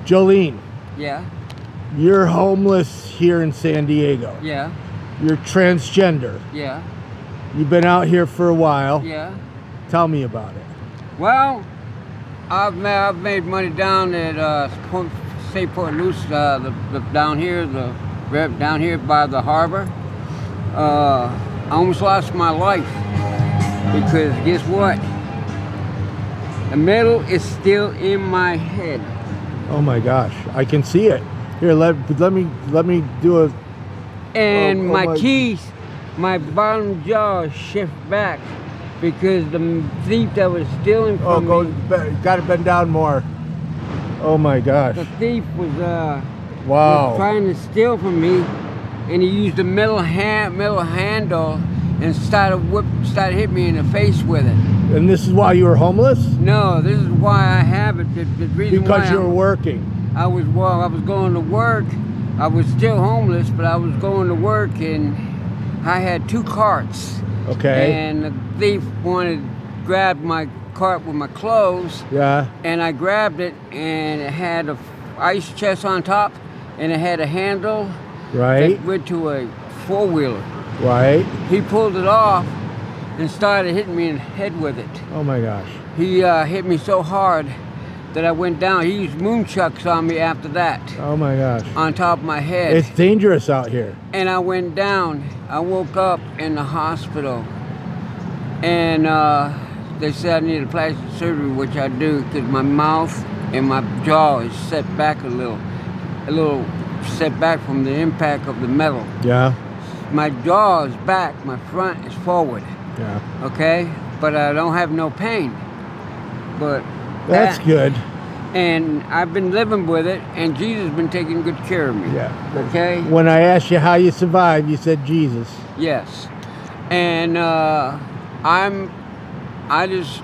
Jolene, Yeah. you're homeless here in San Diego. Yeah. You're transgender. Yeah. You've been out here for a while. Yeah. Tell me about it. Well, I've made money down at Port Luce, down here by the harbor. I almost lost my life because guess what? The metal is still in my head. Oh my gosh, I can see it. Here, let me do a. And my teeth, my bottom jaw shift back because the thief that was stealing from me. Got to bend down more. Oh my gosh. The thief was wow. trying to steal from me, and he used a metal handle and started hitting me in the face with it. And this is why you were homeless? No, this is why I have it. The reason because why you were working. I was going to work. I was still homeless, but I was going to work, and I had 2 carts. Okay. And the thief grabbed my cart with my clothes. Yeah. And I grabbed it, and it had a ice chest on top, and it had a handle. Right. That went to a 4-wheeler. Right. He pulled it off and started hitting me in the head with it. Oh my gosh. He hit me so hard that I went down. He used moonchucks on me after that. Oh my gosh. On top of my head. It's dangerous out here. And I went down. I woke up in the hospital. And they said I needed plastic surgery, which I do, because my mouth and my jaw is set back a little set back from the impact of the metal. Yeah. My jaw is back, my front is forward. Yeah. Okay? But I don't have no pain. But that's good. And I've been living with it, and Jesus has been taking good care of me. Yeah. Okay? When I asked you how you survived, you said Jesus. Yes. And I just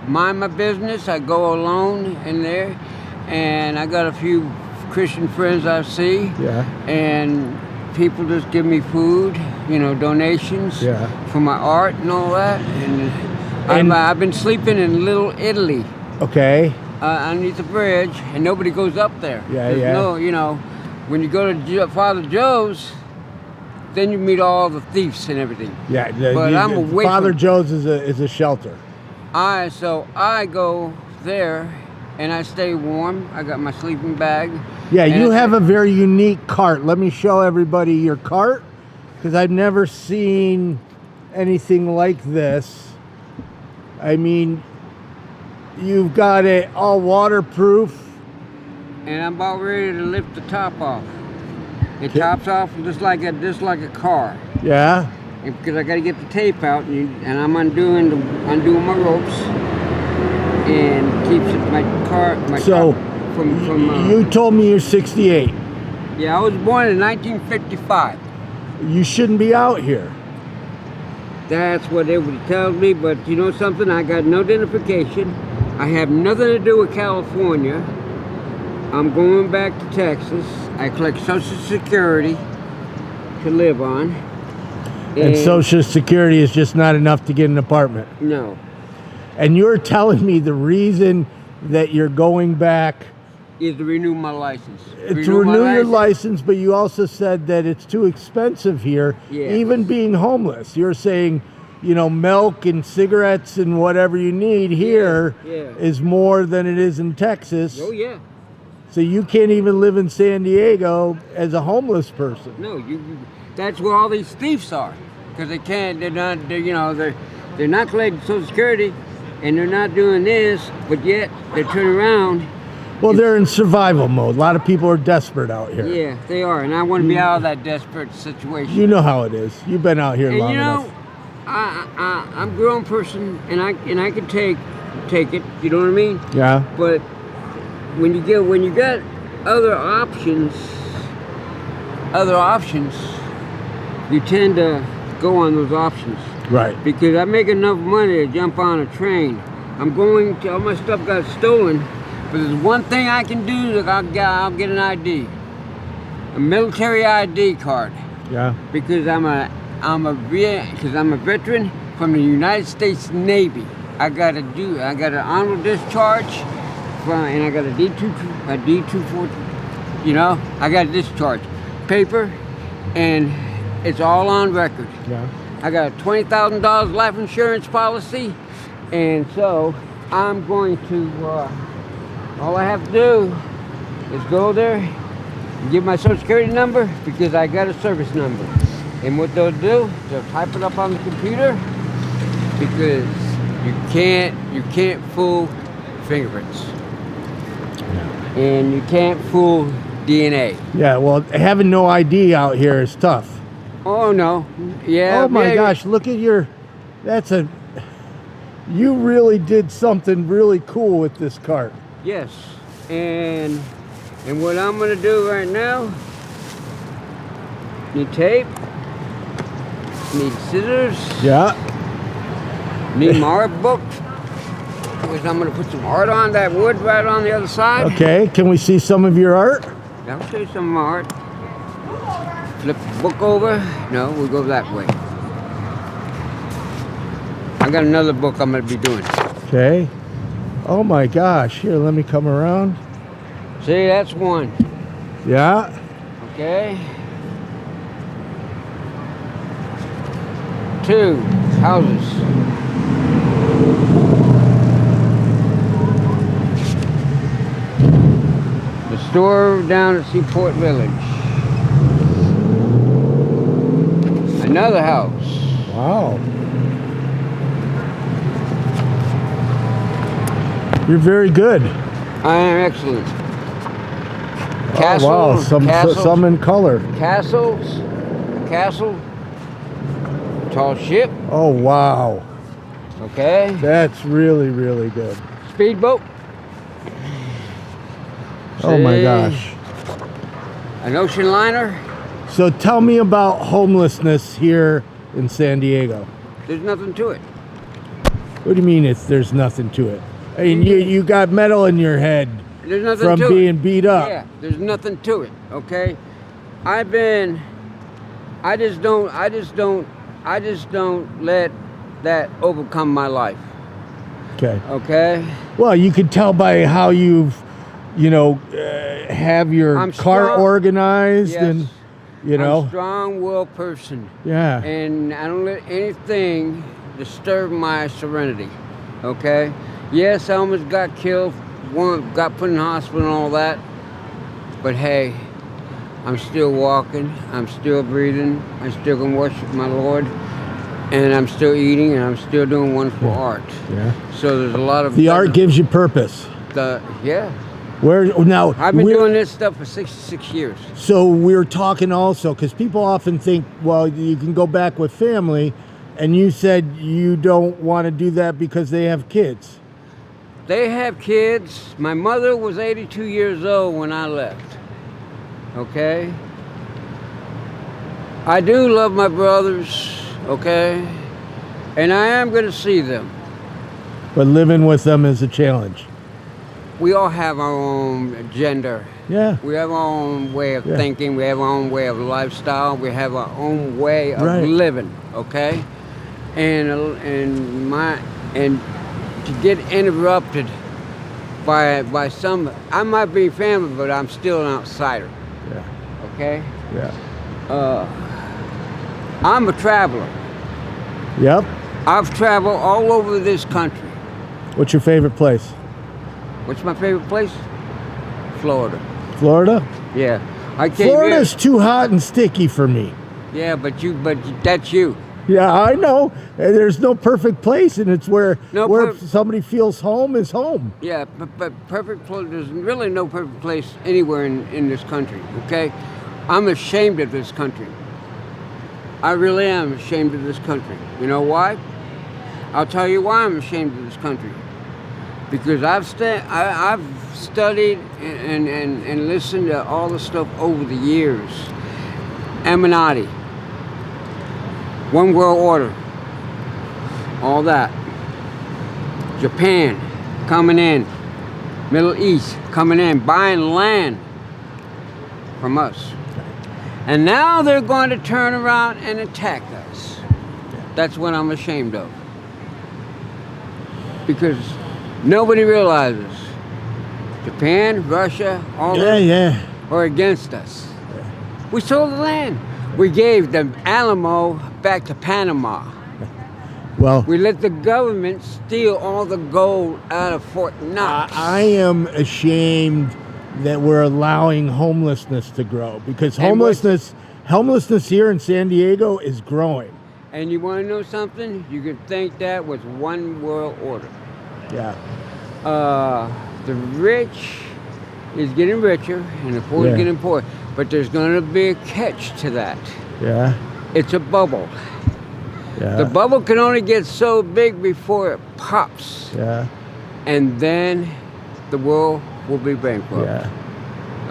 mind my business. I go alone in there, and I got a few Christian friends I see. Yeah. And people just give me food, donations. Yeah. For my art and all that. And I've been sleeping in Little Italy. Okay. Underneath the bridge, and nobody goes up there. Yeah, There's yeah. No, when you go to Father Joe's, then you meet all the thieves and everything. Yeah, but I'm away Father from, Joe's is a shelter. So I go there, and I stay warm. I got my sleeping bag. Yeah, you have a very unique cart. Let me show everybody your cart, because I've never seen anything like this. I mean, you've got it all waterproof. And I'm about ready to lift the top off. It tops off just like a car. Yeah. Because I got to get the tape out, and I'm undoing my ropes, and keeps my car so top from. You told me you're 68. Yeah, I was born in 1955. You shouldn't be out here. That's what everybody tells me, but you know something? I got no identification. I have nothing to do with California. I'm going back to Texas. I collect Social Security to live on. And Social Security is just not enough to get an apartment. No. And you're telling me the reason that you're going back is to renew my license. To renew your license, but you also said that it's too expensive here, even being homeless. You're saying, milk and cigarettes and whatever you need here is more than it is in Texas. Oh, yeah. So you can't even live in San Diego as a homeless person. No, that's where all these thieves are. Because they're not collecting Social Security, and they're not doing this, but yet they turn around. Well, they're in survival mode. A lot of people are desperate out here. Yeah, they are, and I want to be out of that desperate situation. You know how it is. You've been out here long enough. I'm a grown person, and I can take it. You know what I mean? Yeah. But when you got other options, you tend to go on those options. Right. Because I make enough money to jump on a train. All my stuff got stolen, but there's one thing I can do that I'll get an ID. A military ID card. Yeah. Because I'm a veteran from the United States Navy. I got an honorable discharge and I got a D24, you know, I got a discharge paper, and it's all on record. Yeah. I got a $20,000 life insurance policy, and so I'm going to, all I have to do is go there and give my social security number, because I got a service number. And what they'll do, they'll type it up on the computer, because you can't fool fingerprints. And you can't fool DNA. Yeah, well, having no ID out here is tough. Oh no. Yeah. Oh my yeah, gosh, look at your, you really did something really cool with this cart. Yes. And what I'm gonna do right now, need tape, need scissors, Yeah. need my art book, because I'm gonna put some art on that wood right on the other side. Okay, can we see some of your art? I'll show you some of my art. Flip the book over. No, we'll go that way. I got another book I'm gonna be doing. Okay. Oh my gosh, here, let me come around. See, that's one. Yeah. Okay. 2 houses. The store down at Seaport Village. Another house. Wow. You're very good. I am excellent. Oh, wow, some in color. Castle, tall ship, Oh, wow. okay, That's really, really good. speedboat. Oh my See? gosh. An ocean liner. So tell me about homelessness here in San Diego. There's nothing to it. What do you mean there's nothing to it? I mean, you got metal in your head There's nothing from to being it. beat up. Yeah, there's nothing to it. Okay, I just don't let that overcome my life. Okay. Okay. Well, you could tell by how you've, have your I'm cart strong. organized Yes. and, I'm a strong-willed person. Yeah. And I don't let anything disturb my serenity. Okay. Yes, I almost got killed. One got put in the hospital and all that. But hey, I'm still walking. I'm still breathing. I'm still gonna worship my Lord. And I'm still eating, and I'm still doing wonderful art. Yeah. So there's a lot of The art gives you purpose. Yeah. Where now? I've been doing this stuff for 66 years. So we're talking also because people often think, well, you can go back with family, and you said you don't want to do that because they have kids. They have kids. My mother was 82 years old when I left. Okay? I do love my brothers, okay? And I am going to see them. But living with them is a challenge. We all have our own gender. Yeah. We have our own way of thinking. We have our own way of lifestyle. We have our own way of living, okay? And to get interrupted by some, I might be family, but I'm still an outsider. Yeah. Okay? Yeah. I'm a traveler. Yep. I've traveled all over this country. What's your favorite place? What's my favorite place? Florida. Florida? Yeah. I came Florida's too hot and sticky for me. Yeah, but that's you. Yeah, I know. There's no perfect place, and it's where somebody feels home is home. Yeah, but perfect place, there's really no perfect place anywhere in this country, okay? I'm ashamed of this country. I really am ashamed of this country. You know why? I'll tell you why I'm ashamed of this country. Because I've studied and listened to all the stuff over the years. Illuminati, One World Order, all that. Japan coming in, Middle East coming in, buying land from us. And now they're going to turn around and attack us. That's what I'm ashamed of. Because nobody realizes Japan, Russia, all Yeah, them yeah. are against us. We sold the land. We gave the Alamo back to Panama. Well, We let the government steal all the gold out of Fort Knox. I am ashamed that we're allowing homelessness to grow, because And homelessness here in San Diego is growing. And you want to know something? You could think that was one world order. Yeah. The rich is getting richer and the poor Yeah. is getting poorer. But there's going to be a catch to that. Yeah. It's a bubble. Yeah. The bubble can only get so big before it pops. Yeah. And then the world will be bankrupt. Yeah.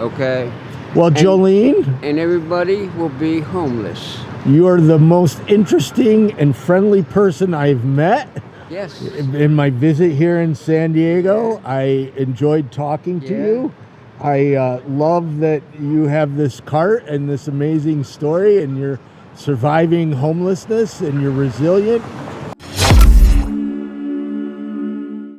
Okay? Well, Jolene, And everybody will be homeless. you are the most interesting and friendly person I've met Yes. in my visit here in San Diego. I enjoyed talking to Yeah. you. I love that you have this cart and this amazing story, and you're surviving homelessness and you're resilient.